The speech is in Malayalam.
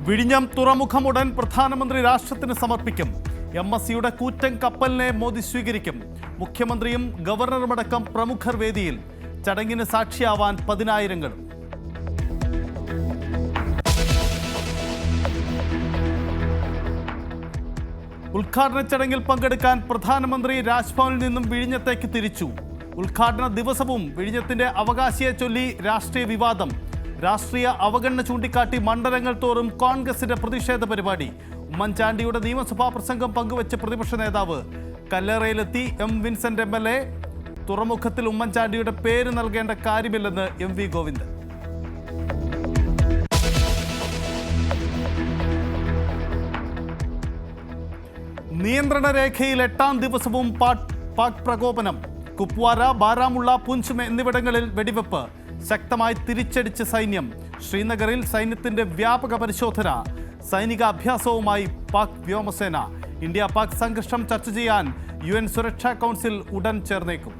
വിഴിഞ്ഞം തുറമുഖം ഉടൻ പ്രധാനമന്ത്രി രാഷ്ട്രത്തിന് സമർപ്പിക്കും. MSCയുടെ കൂറ്റൻ കപ്പലിനെ മോദി സ്വീകരിക്കും. മുഖ്യമന്ത്രിയും ഗവർണറുമടക്കം പ്രമുഖർ വേദിയിൽ. ചടങ്ങിന് സാക്ഷിയാവാൻ പതിനായിരങ്ങളും. ഉദ്ഘാടന ചടങ്ങിൽ പങ്കെടുക്കാൻ പ്രധാനമന്ത്രി രാജ്ഭവനിൽ നിന്നും വിഴിഞ്ഞത്തേക്ക് തിരിച്ചു. ഉദ്ഘാടന ദിവസവും വിഴിഞ്ഞത്തിന്റെ അവകാശിയെ ചൊല്ലി രാഷ്ട്രീയ വിവാദം. രാഷ്ട്രീയ അവഗണന ചൂണ്ടിക്കാട്ടി മണ്ഡലങ്ങൾ തോറും കോൺഗ്രസിന്റെ പ്രതിഷേധ പരിപാടി. ഉമ്മൻചാണ്ടിയുടെ നിയമസഭാ പ്രസംഗം പങ്കുവെച്ച് പ്രതിപക്ഷ നേതാവ്. കല്ലറയിലെത്തി വിൻസെന്റ് MLA. തുറമുഖത്തിൽ ഉമ്മൻചാണ്ടിയുടെ പേര് നൽകേണ്ട കാര്യമില്ലെന്ന് MV ഗോവിന്ദൻ. നിയന്ത്രണ രേഖയിൽ 8ാം ദിവസവും പാക് പ്രകോപനം. കുപ്വാര, ബാരാമുള്ള, പുഞ്ച് എന്നിവിടങ്ങളിൽ വെടിവെപ്പ്. ശക്തമായി തിരിച്ചടിച്ച് സൈന്യം. ശ്രീനഗറിൽ സൈന്യത്തിന്റെ വ്യാപക പരിശോധന. സൈനിക അഭ്യാസവുമായി പാക് വ്യോമസേന. ഇന്ത്യ പാക് സംഘർഷം ചർച്ച ചെയ്യാൻ UN സുരക്ഷാ കൗൺസിൽ ഉടൻ ചേർന്നേക്കും.